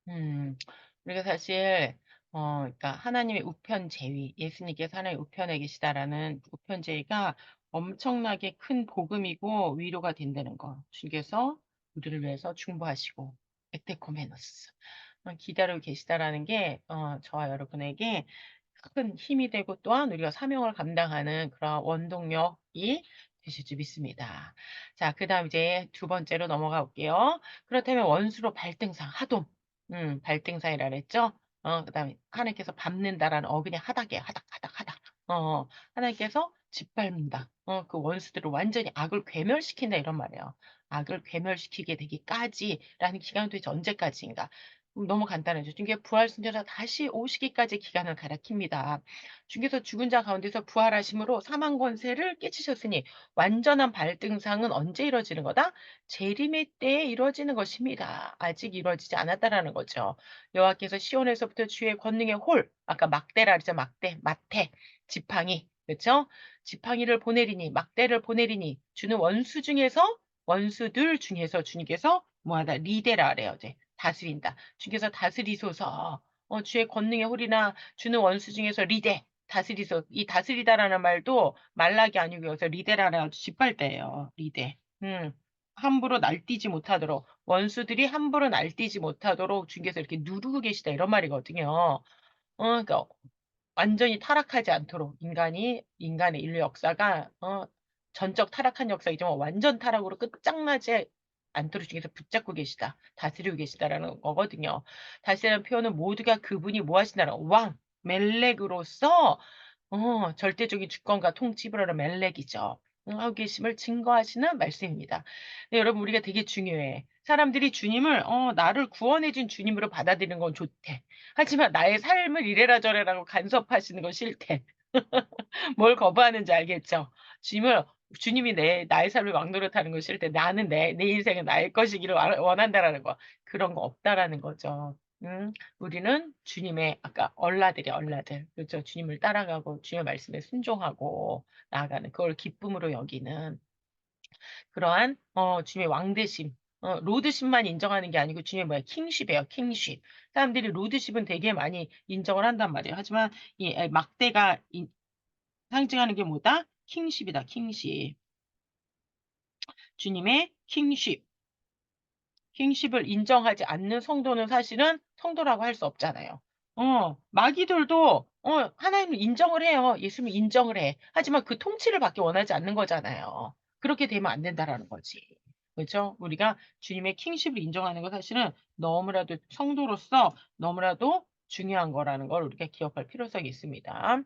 음. 우리가 사실 그러니까 하나님의 우편 제위, 예수님께서 하나님의 우편에 계시다라는 우편 제위가 엄청나게 큰 복음이고 위로가 된다는 거. 주께서 우리를 위해서 중보하시고 에테코메노스 기다리고 계시다라는 게 저와 여러분에게 큰 힘이 되고 또한 우리가 사명을 감당하는 그런 원동력이 되실 줄 믿습니다. 자, 그다음 이제 두 번째로 넘어가 볼게요. 그렇다면 원수로 발등상, 하돔. 발등상이라 그랬죠? 그다음에 하나님께서 밟는다라는 어근의 하닥이에요. 하닥, 하닥, 하닥. 하나님께서 짓밟는다. 그 원수들을 완전히 악을 괴멸시킨다 이런 말이에요. 악을 괴멸시키게 되기까지라는 기간은 도대체 언제까지인가? 너무 간단하죠. 주님께 부활 승자가 다시 오시기까지 기간을 가리킵니다. 주께서 죽은 자 가운데서 부활하심으로 사망 권세를 깨치셨으니 완전한 발등상은 언제 이루어지는 거다? 재림의 때에 이루어지는 것입니다. 아직 이루어지지 않았다라는 거죠. 여호와께서 시온에서부터 주의 권능의 홀, 아까 막대라 그랬죠. 막대, 마태, 지팡이, 그렇죠? 지팡이를 보내리니, 막대를 보내리니 주는 원수들 중에서 주님께서 뭐하다 리데라 그래요. 이제 다스린다. 주께서 다스리소서. 주의 권능의 홀이나 주는 원수 중에서 리데 다스리소. 이 다스리다라는 말도 말락이 아니고 여기서 리데라는 아주 짓밟대예요. 리데. 함부로 날뛰지 못하도록 원수들이 함부로 날뛰지 못하도록 주께서 이렇게 누르고 계시다 이런 말이거든요. 그러니까 완전히 타락하지 않도록 인간의 인류 역사가 전적 타락한 역사이지만 완전 타락으로 끝장나지 않도록 중에서 붙잡고 계시다. 다스리고 계시다라는 거거든요. 다스리는 표현은 모두가 그분이 뭐 하신다는 왕, 멜렉으로서 절대적인 주권과 통치를 하는 멜렉이죠. 하고 계심을 증거하시는 말씀입니다. 네, 여러분 우리가 되게 중요해. 사람들이 주님을 나를 구원해 준 주님으로 받아들이는 건 좋대. 하지만 나의 삶을 이래라 저래라고 간섭하시는 건 싫대. 뭘 거부하는지 알겠죠? 주님을 주님이 나의 삶을 왕노릇하는 건 싫대. 나는 내 인생은 나의 것이기를 원한다라는 거. 그런 거 없다라는 거죠. 우리는 주님의 아까 얼라들. 그렇죠? 주님을 따라가고 주님의 말씀에 순종하고 나아가는 그걸 기쁨으로 여기는 그러한 주님의 왕되심 로드십만 인정하는 게 아니고 주님의 뭐야 킹십이에요. 킹십. 사람들이 로드십은 되게 많이 인정을 한단 말이에요. 하지만 이 막대가 상징하는 게 뭐다? 킹십이다. 킹십. 주님의 킹십. 킹십을 인정하지 않는 성도는 사실은 성도라고 할 수 없잖아요. 마귀들도 하나님을 인정을 해요. 예수님을 인정을 해. 하지만 그 통치를 받기 원하지 않는 거잖아요. 그렇게 되면 안 된다라는 거지. 그죠? 우리가 주님의 킹십을 인정하는 건 사실은 너무나도 성도로서 너무나도 중요한 거라는 걸 우리가 기억할 필요성이 있습니다.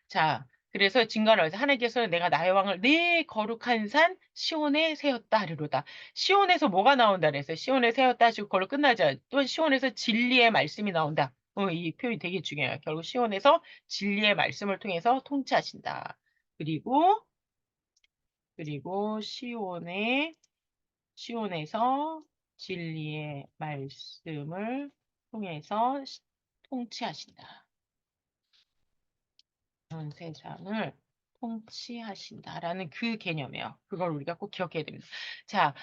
자, 그래서 증거를 하나님께서는 내가 나의 왕을 내 거룩한 산 시온에 세웠다 하리로다. 시온에서 뭐가 나온다 그랬어요. 시온에 세웠다 하시고 그걸로 끝나죠. 또 시온에서 진리의 말씀이 나온다. 이 표현이 되게 중요해요. 결국 시온에서 진리의 말씀을 통해서 통치하신다. 그리고 시온에서 진리의 말씀을 통해서 통치하신다. 전 세상을 통치하신다라는 그 개념이에요. 그걸 우리가 꼭 기억해야 됩니다. 자,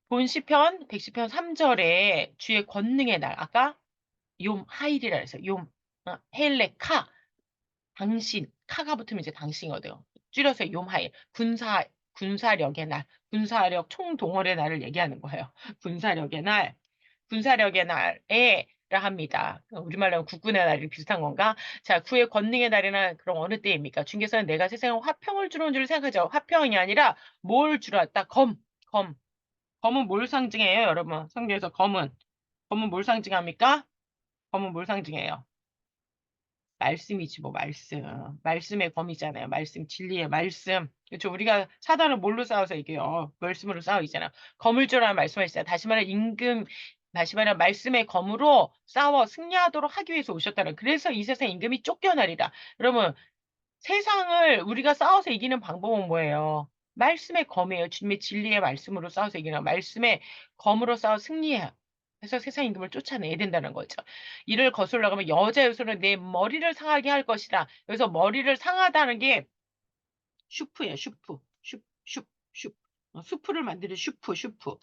본 시편 110편 3절에 주의 권능의 날 아까 욤 하일이라 그랬어요. 욤 헬레카 당신 카가 붙으면 이제 당신이거든요. 줄여서 욤 하일 군사력의 날 군사력 총동원의 날을 얘기하는 거예요. 군사력의 날 군사력의 날에 라 합니다. 우리말로 하면 국군의 날이 비슷한 건가? 자, 구의 권능의 날이나 그럼 어느 때입니까? 주께서는 내가 세상에 화평을 주러 온 줄 생각하죠. 화평이 아니라 뭘 주러 왔다? 검. 검은 뭘 상징해요, 여러분? 성경에서 검은 뭘 상징합니까? 검은 뭘 상징해요? 말씀이지 뭐 말씀. 말씀의 검이잖아요. 말씀 진리의 말씀. 그렇죠. 우리가 사단을 뭘로 싸워서 이겨요? 말씀으로 싸우잖아요. 검을 줄 아는 말씀하시잖아요. 다시 말해 말씀의 검으로 싸워 승리하도록 하기 위해서 오셨다는. 그래서 이 세상 임금이 쫓겨나리라. 여러분 세상을 우리가 싸워서 이기는 방법은 뭐예요? 말씀의 검이에요. 주님의 진리의 말씀으로 싸워서 이기는 말씀의 검으로 싸워 승리해요. 그래서 세상 임금을 쫓아내야 된다는 거죠. 이를 거슬러 가면 여자 요소는 내 머리를 상하게 할 것이다. 여기서 머리를 상하다는 게 슈프예요. 슈프. 슈. 수프를 만드는 슈프. 슈프.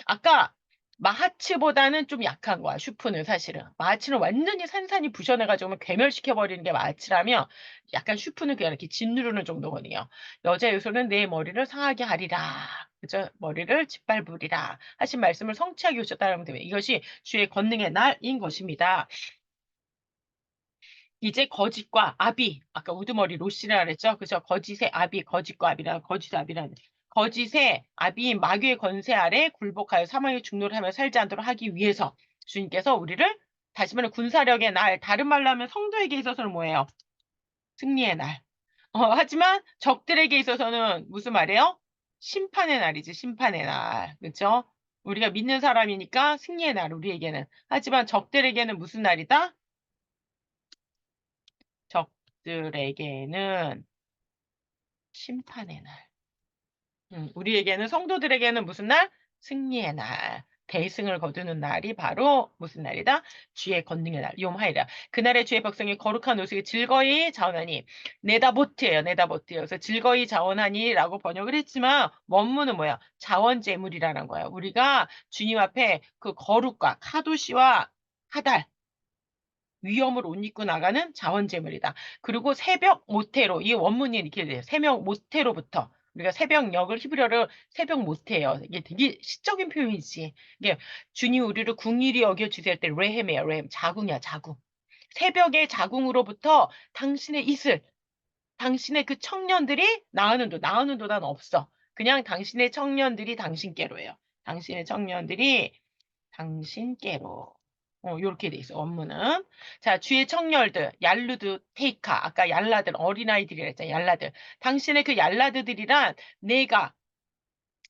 아까 마하츠보다는 좀 약한 거야 슈프는 사실은. 마하츠는 완전히 산산이 부셔내 가지고 괴멸시켜 버리는 게 마하츠라면 약간 슈프는 그냥 이렇게 짓누르는 정도거든요. 여자 요소는 내 머리를 상하게 하리라. 그죠? 머리를 짓밟으리라. 하신 말씀을 성취하게 오셨다라는 때문에 이것이 주의 권능의 날인 것입니다. 이제 거짓과 아비, 아까 우두머리 로시라 그랬죠? 그죠? 거짓의 아비, 거짓과 아비라, 거짓의 아비라는 거짓의 아비인 마귀의 권세 아래 굴복하여 사망의 중노를 하며 살지 않도록 하기 위해서 주님께서 우리를 다시 말해 군사력의 날, 다른 말로 하면 성도에게 있어서는 뭐예요? 승리의 날. 하지만 적들에게 있어서는 무슨 말이에요? 심판의 날이지, 심판의 날. 그쵸? 우리가 믿는 사람이니까 승리의 날, 우리에게는. 하지만 적들에게는 무슨 날이다? 적들에게는 심판의 날. 우리에게는 성도들에게는 무슨 날? 승리의 날. 대승을 거두는 날이 바로 무슨 날이다? 주의 권능의 날, 욤하이라. 그날의 주의 백성이 거룩한 옷을 즐거이 자원하니 네다보트예요. 네다보트예요. 그래서 즐거이 자원하니라고 번역을 했지만 원문은 뭐야? 자원제물이라는 거야. 우리가 주님 앞에 그 거룩과 카도시와 하달 위험을 옷 입고 나가는 자원제물이다. 그리고 새벽 모태로 이 원문이 이렇게 돼요. 새벽 모태로부터 우리가 새벽녘을 히브리어로 새벽 모태예요. 이게 되게 시적인 표현이지. 이게 주님 우리를 궁일이 여겨 주실 때 레헴이에요. 레헴 자궁이야 자궁. 새벽의 자궁으로부터 당신의 이슬, 당신의 그 청년들이 나으는 도단 없어. 그냥 당신의 청년들이 당신께로예요. 당신의 청년들이 당신께로. 요렇게 돼 있어, 원문은. 자, 주의 청렬들, 얄루드, 테이카. 아까 얄라들, 어린아이들이라 했잖아, 얄라들. 당신의 그 얄라드들이란 내가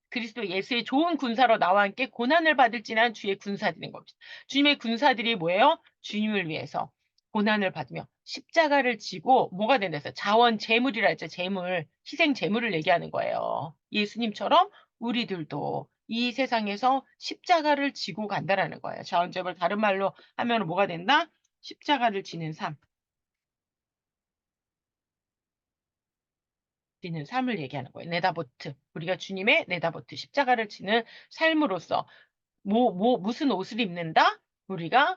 그리스도 예수의 좋은 군사로 나와 함께 고난을 받을지난 주의 군사들인 겁니다. 주님의 군사들이 뭐예요? 주님을 위해서 고난을 받으며 십자가를 지고 뭐가 된다 해서 자원 제물이라 했죠. 제물, 희생 제물을 얘기하는 거예요. 예수님처럼 우리들도 이 세상에서 십자가를 지고 간다라는 거예요. 자원 제물 다른 말로 하면 뭐가 된다? 십자가를 지는 삶. 지는 삶을 얘기하는 거예요. 네다보트. 우리가 주님의 네다보트 십자가를 지는 삶으로써 무슨 옷을 입는다? 우리가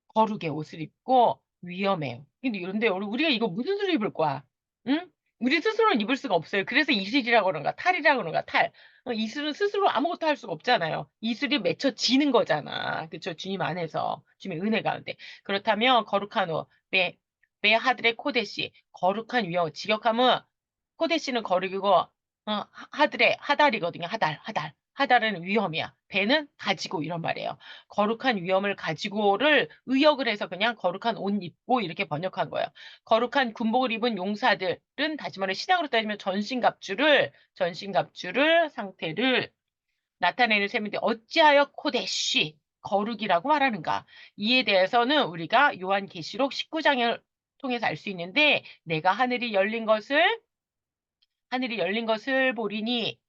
거룩의 옷을 입고 위험해요. 근데 이런데 우리가 이거 무슨 수를 입을 거야? 응? 우리 스스로는 입을 수가 없어요. 그래서 이슬이라고 그런가, 탈이라고 그런가, 탈. 이슬은 스스로 아무것도 할 수가 없잖아요. 이슬이 맺혀지는 거잖아. 그쵸? 주님 안에서. 주님의 은혜 가운데. 그렇다면, 거룩한 옷, 하드레 코데시, 거룩한 위험, 직역하면, 코데시는 거룩이고, 하드레, 하달이거든요. 하달. 하달은 위험이야. 배는 가지고 이런 말이에요. 거룩한 위험을 가지고를 의역을 해서 그냥 거룩한 옷 입고 이렇게 번역한 거예요. 거룩한 군복을 입은 용사들은 다시 말해 신약으로 따지면 전신갑주를 상태를 나타내는 셈인데 어찌하여 코데시 거룩이라고 말하는가? 이에 대해서는 우리가 요한계시록 19장을 통해서 알 수 있는데 내가 하늘이 열린 것을 보리니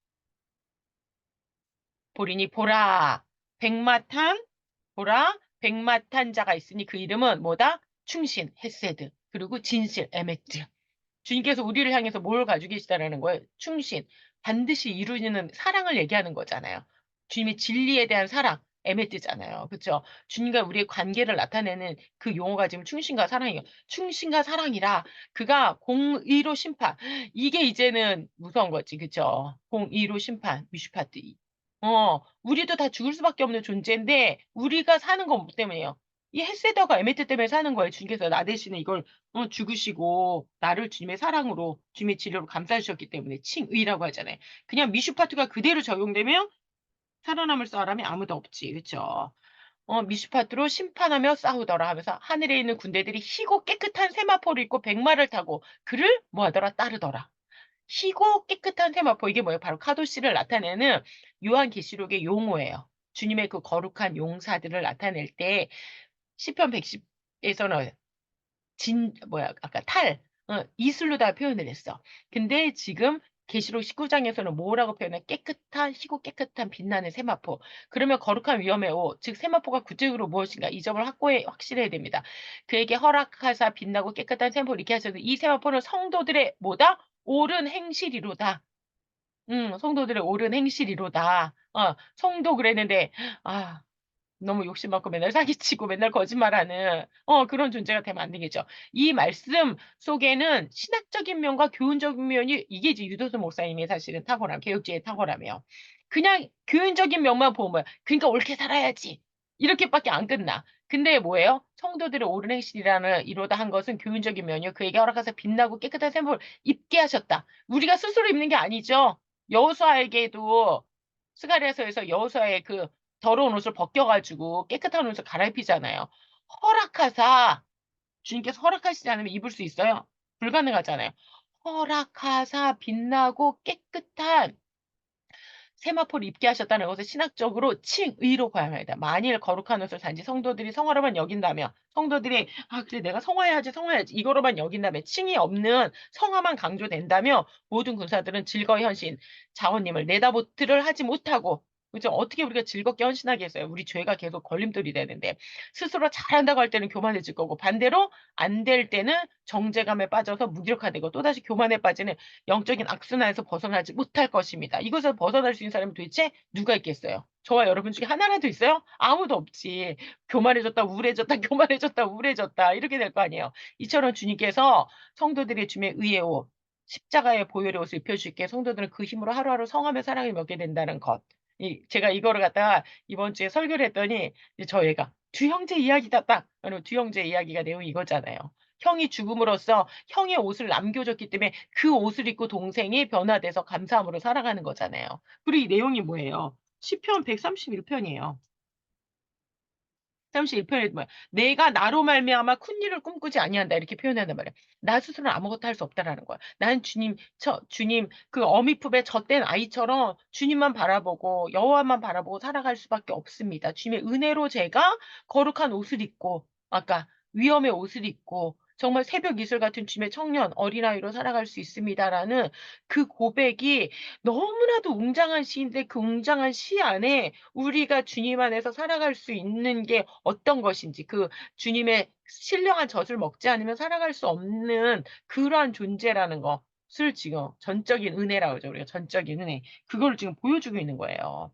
보라 백마탄 보라 백마탄 자가 있으니 그 이름은 뭐다? 충신 헤세드 그리고 진실 에메트 주님께서 우리를 향해서 뭘 가지고 계시다라는 거예요. 충신 반드시 이루어지는 사랑을 얘기하는 거잖아요. 주님의 진리에 대한 사랑 에메트잖아요. 그렇죠? 주님과 우리의 관계를 나타내는 그 용어가 지금 충신과 사랑이에요. 충신과 사랑이라 그가 공의로 심판 이게 이제는 무서운 거지. 그렇죠? 공의로 심판 미슈파트 우리도 다 죽을 수밖에 없는 존재인데 우리가 사는 건 뭐 때문이에요? 이 헷세더가 에메트 때문에 사는 거예요. 주님께서 나 대신에 이걸 죽으시고 나를 주님의 사랑으로 주님의 진료로 감싸 주셨기 때문에 칭의라고 하잖아요. 그냥 미슈파트가 그대로 적용되면 살아남을 사람이 아무도 없지. 그쵸? 미슈파트로 심판하며 싸우더라 하면서 하늘에 있는 군대들이 희고 깨끗한 세마포를 입고 백마를 타고 그를 뭐하더라 따르더라. 희고 깨끗한 세마포 이게 뭐예요? 바로 카도시를 나타내는 요한계시록의 용어예요. 주님의 그 거룩한 용사들을 나타낼 때 시편 110에서는 아까 이슬로 다 표현을 했어. 근데 지금 계시록 19장에서는 뭐라고 표현해? 희고 깨끗한 빛나는 세마포. 그러면 거룩한 위엄의 옷, 즉 세마포가 구체적으로 무엇인가 이 점을 확실해야 됩니다. 그에게 허락하사 빛나고 깨끗한 세마포를 이렇게 하셨는데 이 세마포는 성도들의 뭐다? 옳은 행실이로다. 성도들의 옳은 행실이로다. 성도 그랬는데, 아, 너무 욕심 많고 맨날 사기치고 맨날 거짓말하는 그런 존재가 되면 안 되겠죠. 이 말씀 속에는 신학적인 면과 교훈적인 면이 이게 이제 유도서 목사님의 사실은 탁월함, 개혁주의의 탁월함이에요. 그냥 교훈적인 면만 보면 뭐야. "그러니까 옳게 살아야지." 이렇게밖에 안 끝나. 근데 뭐예요? 성도들의 옳은 행실이라는 이로다 한 것은 교훈적인 면이요. 그에게 허락하사 빛나고 깨끗한 샘을 입게 하셨다. 우리가 스스로 입는 게 아니죠. 여호수아에게도 스가랴서에서 여호수아의 그 더러운 옷을 벗겨 가지고 깨끗한 옷을 갈아입히잖아요. 허락하사 주님께서 허락하시지 않으면 입을 수 있어요? 불가능하잖아요. 허락하사 빛나고 깨끗한 세마포를 입게 하셨다는 것을 신학적으로 칭의로 봐야 다 만일 거룩한 옷을 단지 성도들이 성화로만 여긴다면 성도들이 '아 그래 내가 성화해야지, 성화해야지.' 이거로만 여긴다면 칭이 없는 성화만 강조된다면 모든 군사들은 즐거이 헌신 자원님을 내다보트를 하지 못하고 그죠? 어떻게 우리가 즐겁게 헌신하겠어요? 우리 죄가 계속 걸림돌이 되는데. 스스로 잘한다고 할 때는 교만해질 거고 반대로 안 될 때는 정죄감에 빠져서 무기력화되고 또다시 교만에 빠지는 영적인 악순환에서 벗어나지 못할 것입니다. 이것에서 벗어날 수 있는 사람이 도대체 누가 있겠어요? 저와 여러분 중에 하나라도 있어요? 아무도 없지. 교만해졌다, 우울해졌다, 교만해졌다, 우울해졌다 이렇게 될 거 아니에요. 이처럼 주님께서 성도들의 주님의 의의 옷, 십자가의 보혈의 옷을 입혀 주시기에 성도들은 그 힘으로 하루하루 성하며 사랑을 먹게 된다는 것. 이 제가 이거를 갖다가 이번 주에 설교를 했더니 이제 저희 애가 "두 형제 이야기다 딱." 그리고 두 형제 이야기가 내용이 이거잖아요. 형이 죽음으로써 형의 옷을 남겨줬기 때문에 그 옷을 입고 동생이 변화돼서 감사함으로 살아가는 거잖아요. 그리고 이 내용이 뭐예요? 시편 131 편이에요. 31 편에 뭐야 "내가 나로 말미암아 큰 일을 꿈꾸지 아니한다." 이렇게 표현한단 말이야. 나 스스로는 아무것도 할 수 없다라는 거야. 나는 주님 그 어미 품에 젖된 아이처럼 주님만 바라보고 여호와만 바라보고 살아갈 수밖에 없습니다. 주님의 은혜로 제가 거룩한 옷을 입고 아까 위엄의 옷을 입고 정말 새벽 이슬 같은 주님의 청년 어린아이로 살아갈 수 있습니다라는 그 고백이 너무나도 웅장한 시인데 그 웅장한 시 안에 우리가 주님 안에서 살아갈 수 있는 게 어떤 것인지 그 주님의 신령한 젖을 먹지 않으면 살아갈 수 없는 그러한 존재라는 것을 지금 전적인 은혜라고 그러죠. 우리가 전적인 은혜. 그거를 지금 보여주고 있는 거예요.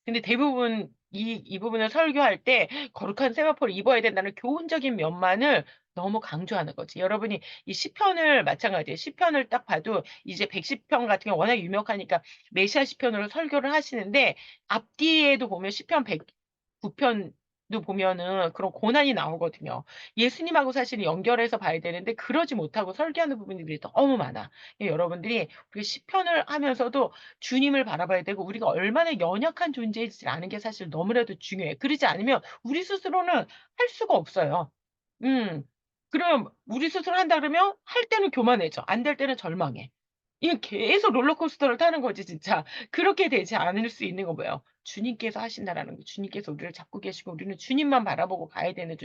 근데 대부분 이 부분을 설교할 때 거룩한 세마포를 입어야 된다는 교훈적인 면만을 너무 강조하는 거지. 여러분이 이 시편을 마찬가지예요. 시편을 딱 봐도 이제 110편 같은 경우 워낙 유명하니까 메시아 시편으로 설교를 하시는데 앞뒤에도 보면 시편 109 편도 보면은 그런 고난이 나오거든요. 예수님하고 사실 연결해서 봐야 되는데 그러지 못하고 설교하는 부분들이 너무 많아. 여러분들이 그 시편을 하면서도 주님을 바라봐야 되고 우리가 얼마나 연약한 존재인지를 아는 게 사실 너무나도 중요해. 그러지 않으면 우리 스스로는 할 수가 없어요. 음. 그럼 우리 스스로 한다 그러면 할 때는 교만해져. 안 될 때는 절망해. 이게 계속 롤러코스터를 타는 거지 진짜. 그렇게 되지 않을 수 있는 건 뭐예요? 주님께서 하신다라는 거. 주님께서 우리를 잡고 계시고 우리는 주님만 바라보고 가야 되는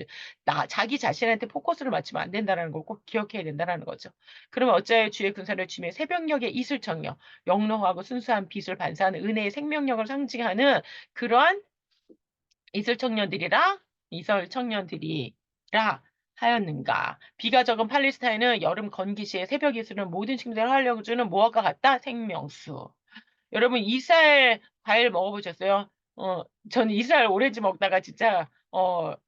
나 자기 자신한테 포커스를 맞추면 안 된다라는 걸 꼭 기억해야 된다라는 거죠. 그러면 어찌하여 주의 군사를 취임해 새벽녘의 이슬청요 영롱하고 순수한 빛을 반사하는 은혜의 생명력을 상징하는 그러한 이슬 청년들이라 이설 청년들이라 하였는가. 비가 적은 팔레스타인은 여름 건기 시에 새벽 이슬은 모든 식물을 활력을 주는 무엇과 같다? 생명수. 여러분 이스라엘 과일 먹어보셨어요? 저는 이스라엘 오렌지 먹다가 진짜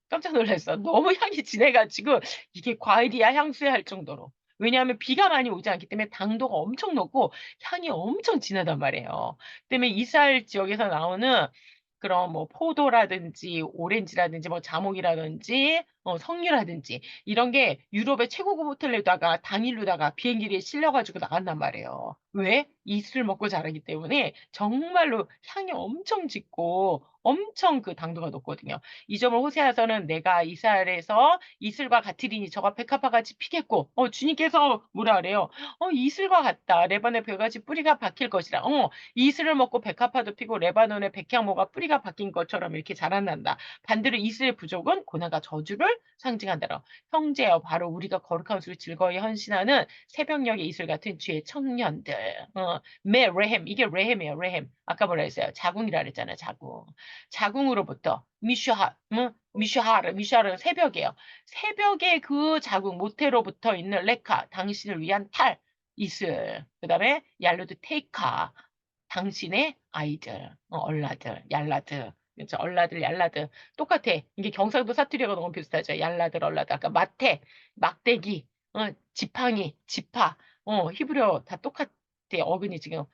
깜짝 놀랐어. 너무 향이 진해 가지고 '이게 과일이야 향수야.' 할 정도로. 왜냐하면 비가 많이 오지 않기 때문에 당도가 엄청 높고 향이 엄청 진하단 말이에요. 때문에 이스라엘 지역에서 나오는 그런 뭐 포도라든지 오렌지라든지 뭐 자몽이라든지 석류라든지 이런 게 유럽의 최고급 호텔에다가 당일로다가 비행기에 실려 가지고 나간단 말이에요. 왜? 이슬을 먹고 자라기 때문에 정말로 향이 엄청 짙고 엄청 그 당도가 높거든요. 이 점을 호세아서는 "내가 이스라엘에서 이슬과 같으리니 저가 백합화 같이 피겠고" 주님께서 뭐라 그래요? "이슬과 같다. 레바논의 벼같이 뿌리가 박힐 것이라." 이슬을 먹고 백합화도 피고 레바논의 백향목과 뿌리가 박힌 것처럼 이렇게 자라난다. 반대로 이슬의 부족은 고난과 저주를 상징한다라. 형제여 바로 우리가 거룩한 것을 즐거이 헌신하는 새벽녘의 이슬 같은 주의 청년들. 메 레헴 이게 레헴이에요. 레헴. 아까 뭐라 했어요? 자궁이라 그랬잖아요. 자궁. 자궁으로부터 미슈하 미슈하르는 새벽이에요. 새벽의 그 자궁 모태로부터 있는 레카 당신을 위한 탈 이슬. 그다음에 얄로드 테이카 당신의 아이들, 얼라들, 얄라드. 그쵸. 얼라들, 얄라드. 똑같아. 이게 경상도 사투리하고 너무 비슷하죠. 얄라들, 얼라들. 아까 마태, 막대기, 지팡이, 지파, 히브리어 다 똑같아. 어근이 지금,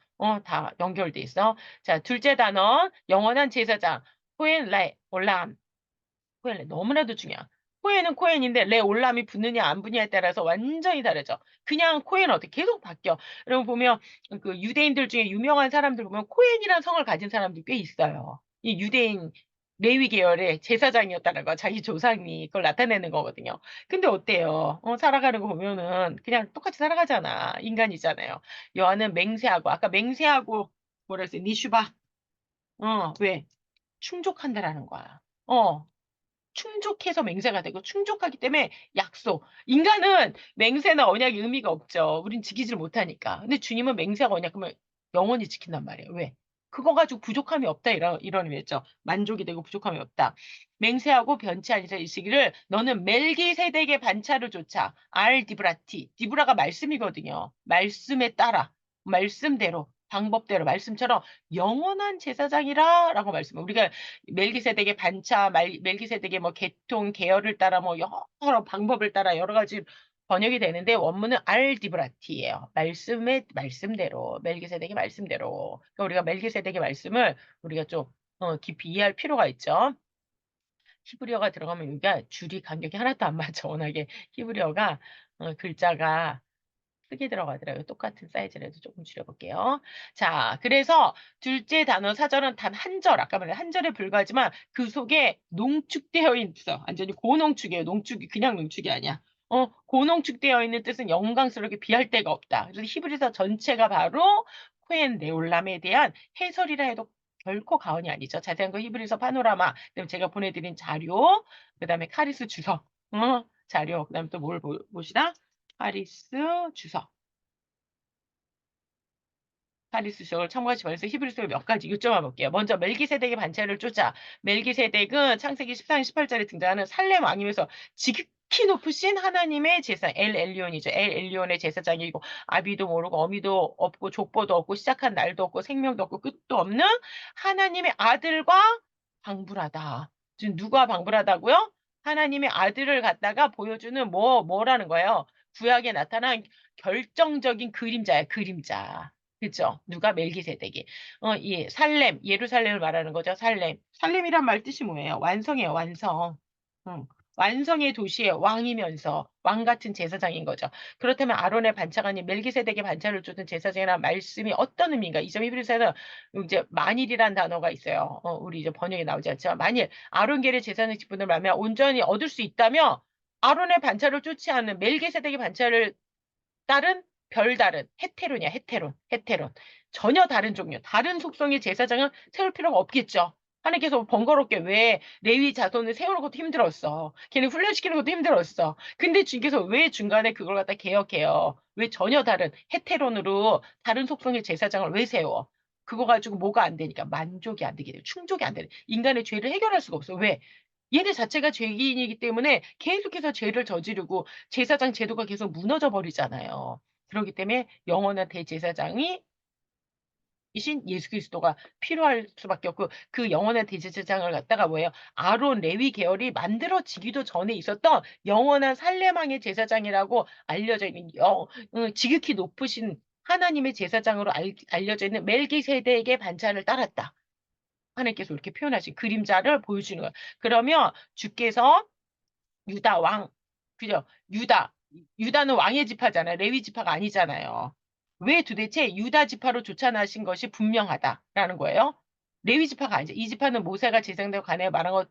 다 연결돼 있어. 자, 둘째 단어, 영원한 제사장. 코엔 레 올람. 코엔 레 너무나도 중요해. 코엔은 코엔인데 레 올람이 붙느냐 안 붙느냐에 따라서 완전히 다르죠. 그냥 코엔 어떻게 계속 바뀌어. 여러분 보면 그 유대인들 중에 유명한 사람들 보면 코엔이라는 성을 가진 사람들이 꽤 있어요. 이 유대인 레위 계열의 제사장이었다는 거 자기 조상이 그걸 나타내는 거거든요. 근데 어때요? 살아가는 거 보면은 그냥 똑같이 살아가잖아. 인간이잖아요. 여호와는 맹세하고 아까 맹세하고 뭐라 했어요? 니슈바. 왜? 충족한다라는 거야. 충족해서 맹세가 되고 충족하기 때문에 약속. 인간은 맹세나 언약이 의미가 없죠. 우린 지키지를 못하니까. 근데 주님은 맹세하고 언약 그러면 영원히 지킨단 말이에요. 왜? 그거 가지고 부족함이 없다 이런 의미였죠. 만족이 되고 부족함이 없다. 맹세하고 변치 아니자 이시기를 너는 멜기세덱의 반차를 쫓아 디브라티. 디브라가 말씀이거든요. 말씀에 따라 말씀대로 방법대로 말씀처럼 영원한 제사장이라라고 말씀. 우리가 멜기세덱의 반차, 멜기세덱의 뭐 계통, 계열을 따라 뭐 여러 방법을 따라 여러 가지 번역이 되는데 원문은 알디브라티예요. 말씀의 말씀대로, 멜기세덱의 말씀대로. 그러니까 우리가 멜기세덱의 말씀을 우리가 좀 깊이 이해할 필요가 있죠. 히브리어가 들어가면 여기가 줄이 간격이 하나도 안 맞아. 워낙에 히브리어가 글자가 크게 들어가더라고요. 똑같은 사이즈라도 조금 줄여볼게요. 자, 그래서 둘째 단어 사절은 단 한 절, 아까 말한 한 절에 불과하지만 그 속에 농축되어 있어. 완전히 고농축이에요. 농축이 그냥 농축이 아니야. 고농축되어 있는 뜻은 영광스럽게 비할 데가 없다. 그래서 히브리서 전체가 바로 코엔 네올람에 대한 해설이라 해도 결코 과언이 아니죠. 자세한 거 히브리서 파노라마, 그다음에 제가 보내드린 자료, 그다음에 카리스 주석, 자료, 그다음에 또 뭘 보시다? 파리스 주석. 파리스 주석을 참고하시 면서 히브리서를 몇 가지 요점해 볼게요. 먼저 멜기세덱의 반차를 쫓아. 멜기세덱은 창세기 14장 18절에 등장하는 살렘 왕임에서 지극히 높으신 하나님의 제사 엘 엘리온이죠. 엘 엘리온의 제사장이고 아비도 모르고 어미도 없고 족보도 없고 시작한 날도 없고 생명도 없고 끝도 없는 하나님의 아들과 방불하다. 지금 누가 방불하다고요? 하나님의 아들을 갖다가 보여주는 뭐라는 거예요? 구약에 나타난 결정적인 그림자야, 그림자. 그죠? 누가 멜기세덱이. 이 살렘, 예루살렘을 말하는 거죠. 살렘. 살렘이란 말 뜻이 뭐예요? 완성이에요, 완성. 응. 완성의 도시의 왕이면서 왕 같은 제사장인 거죠. 그렇다면 아론의 반차가 아닌 멜기세덱의 반차를 쫓은 제사장이라는 말씀이 어떤 의미인가? 이 점 히브리서에는 이제 만일이란 단어가 있어요. 우리 이제 번역에 나오지 않지만 만일 아론계의 제사장 직분을 말하면 온전히 얻을 수 있다면 아론의 반차를 쫓지 않는 멜기세덱의 반차를 다른 별다른 헤테론이야 헤테론 전혀 다른 종류 다른 속성의 제사장은 세울 필요가 없겠죠. 하나님께서 번거롭게 왜 레위 자손을 세우는 것도 힘들었어. 걔네 훈련시키는 것도 힘들었어. 근데 주님께서 왜 중간에 그걸 갖다 개혁해요? 왜 전혀 다른 헤테론으로 다른 속성의 제사장을 왜 세워? 그거 가지고 뭐가 안 되니까 만족이 안 되게 돼요. 충족이 안 되는. 인간의 죄를 해결할 수가 없어. 왜? 얘네 자체가 죄인이기 때문에 계속해서 죄를 저지르고 제사장 제도가 계속 무너져 버리잖아요. 그렇기 때문에 영원한 대제사장이 이신 예수 그리스도가 필요할 수밖에 없고 그 영원한 대제사장을 갖다가 뭐예요? 아론 레위 계열이 만들어지기도 전에 있었던 영원한 살레망의 제사장이라고 알려져 있는 지극히 높으신 하나님의 제사장으로 알려져 있는 멜기세덱의 반찬을 따랐다. 하나님께서 이렇게 표현하신 그림자를 보여주는 거예요. 그러면 주께서 유다 왕, 그죠? 유다는 왕의 지파잖아요. 레위 지파가 아니잖아요. 왜 도대체 유다 지파로 쫓아나신 것이 분명하다라는 거예요. 레위 지파가 아니죠. 이 지파는 모세가 제사장되고 관에 말한 것이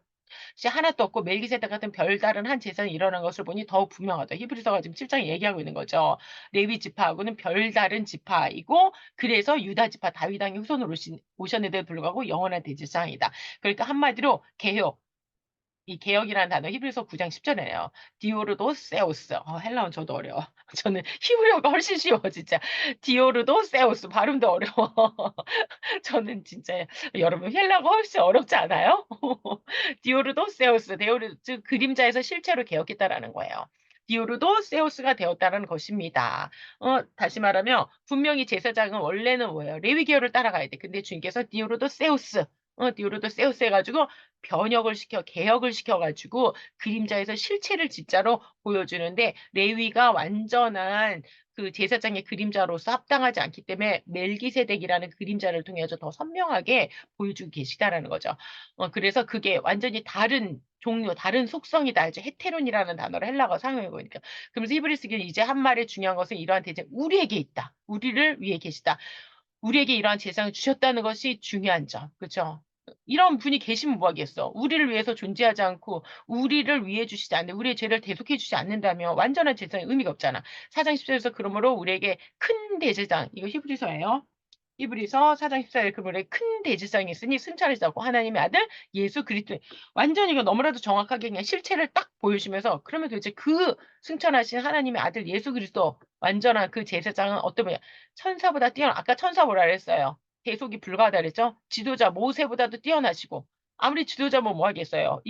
하나도 없고 멜기세덱 같은 별다른 한 제사장이 일어난 것을 보니 더욱 분명하다. 히브리서가 지금 7장에 얘기하고 있는 거죠. 레위 지파하고는 별다른 지파이고 그래서 유다 지파 다윗 왕의 후손으로 오셨는데도 불구하고 영원한 대제사장이다. 그러니까 한마디로 개혁. 이 개혁이라는 단어 히브리서 9장 10절에요. 디오르도세우스. 헬라어는 저도 어려워. 저는 히브리어가 훨씬 쉬워 진짜. 디오르도세우스 발음도 어려워. 저는 진짜 여러분 헬라어가 훨씬 어렵지 않아요? 디오르도세우스. 데오르 즉 그림자에서 실체로 개혁했다라는 거예요. 디오르도 세우스가 되었다는 것입니다. 다시 말하면 분명히 제사장은 원래는 뭐예요? 레위 계열을 따라가야 돼. 근데 주님께서 디오르도 세우스, 디오르도 세우스 해가지고 변혁을 시켜 개혁을 시켜가지고 그림자에서 실체를 진짜로 보여주는데 레위가 완전한 그 제사장의 그림자로서 합당하지 않기 때문에 멜기세덱이라는 그림자를 통해서 더 선명하게 보여주고 계시다라는 거죠. 그래서 그게 완전히 다른 종류, 다른 속성이다. 이제 헤테론이라는 단어를 헬라어가 사용해 보니까. 그러면서 히브리스기는 이제 한 말의 중요한 것은 이러한 대제 우리에게 있다. 우리를 위해 계시다. 우리에게 이러한 재상을 주셨다는 것이 중요한 점. 그렇죠? 이런 분이 계시면 뭐 하겠어? 우리를 위해서 존재하지 않고 우리를 위해 주시지 않는 우리의 죄를 대속해 주지 않는다면 완전한 재상의 의미가 없잖아. 4장 10절에서 그러므로 우리에게 큰 대제장 이거 히브리서예요. 히브리서 4장 14절 그분의 큰 대제사장이 있으니 승천하시고 하나님의 아들 예수 그리스도 완전히 이거 너무나도 정확하게 그냥 실체를 딱 보여주면서 그러면 도대체 그 승천하신 하나님의 아들 예수 그리스도 완전한 그 제사장은 어떤 분이야? 천사보다 뛰어나 아까 천사 뭐라 그랬어요? 대속이 불가하다 그랬죠? 지도자 모세보다도 뛰어나시고 아무리 지도자 뭐 하겠어요?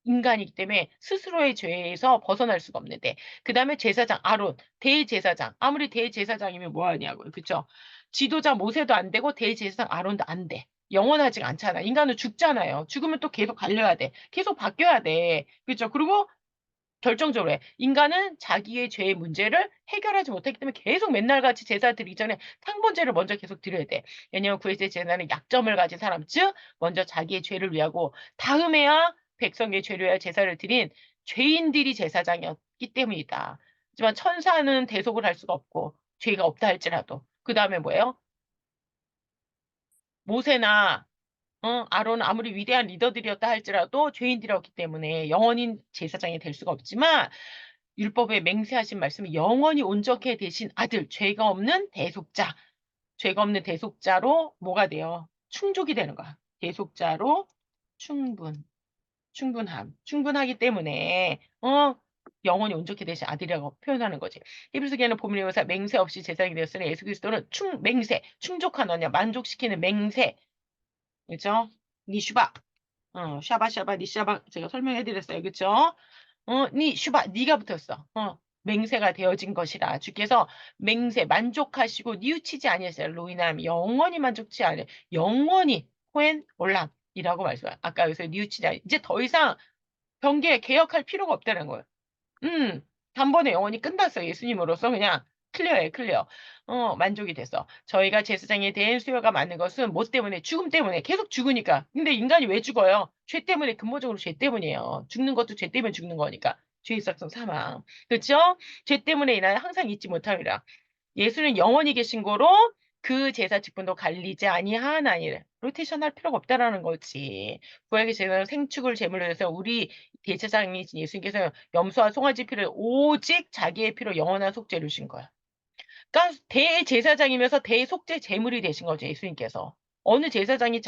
인간이기 때문에 스스로의 죄에서 벗어날 수가 없는데 그 다음에 제사장 아론 대제사장 아무리 대제사장이면 뭐 하냐고요. 그쵸? 지도자 모세도 안 되고 대제사장 아론도 안 돼. 영원하지가 않잖아. 인간은 죽잖아요. 죽으면 또 계속 갈려야 돼. 계속 바뀌어야 돼. 그죠? 그리고 결정적으로 해. 인간은 자기의 죄의 문제를 해결하지 못하기 때문에 계속 맨날같이 제사 드리기 전에 상번제를 먼저 계속 드려야 돼. 왜냐하면 구약의 제사는 약점을 가진 사람, 즉 먼저 자기의 죄를 위하고 다음에야 백성의 죄를 위하여 제사를 드린 죄인들이 제사장이었기 때문이다. 하지만 천사는 대속을 할 수가 없고 죄가 없다 할지라도 그 다음에 뭐예요? 모세나 아론은 아무리 위대한 리더들이었다 할지라도 죄인들이었기 때문에 영원히 제사장이 될 수가 없지만 율법에 맹세하신 말씀이 영원히 온전케 되신 아들, 죄가 없는 대속자, 죄가 없는 대속자로 뭐가 돼요? 충족이 되는 거야. 대속자로 충분하기 때문에 영원히 온전케 되신 아들이라고 표현하는 거지. 히브리서기에는 보면 여기서 맹세 없이 제사장이 되었으니 예수 그리스도는 맹세, 충족한 언약, 만족시키는 맹세, 그죠? 니슈바, 샤바, 니샤바 제가 설명해 드렸어요. 그쵸? 니 슈바 니가 붙었어. 맹세가 되어진 것이라 주께서 맹세 만족하시고 뉘우치지 아니하세요. 로이남 영원히 만족치 않아요. 영원히 코엔 올람이라고 말씀해요. 아까 여기서 뉘우치지 않 이제 더 이상 경계 개혁할 필요가 없다는 거예요. 음, 단번에 영원히 끝났어. 예수님으로서 그냥 클리어해, 클리어. 만족이 됐어. 저희가 제사장에 대한 수요가 많은 것은 뭐 때문에? 죽음 때문에. 계속 죽으니까. 근데 인간이 왜 죽어요? 죄 때문에, 근본적으로 죄 때문이에요. 죽는 것도 죄 때문에 죽는 거니까. 죄의 삭성 사망. 그렇죠? 죄 때문에 인하여 항상 잊지 못함이라. 예수는 영원히 계신 거로 그 제사 직분도 갈리지 아니하나니 로테이션 할 필요가 없다라는 거지. 구약의 제사는 생축을 제물로 해서 우리 대제사장이신 예수님께서 염소와 송아지 피를 오직 자기의 피로 영원한 속죄를 주신 거야. 그러니까 대제사장이면서 대속죄 제물이 되신 거죠, 예수님께서. 어느 제사장이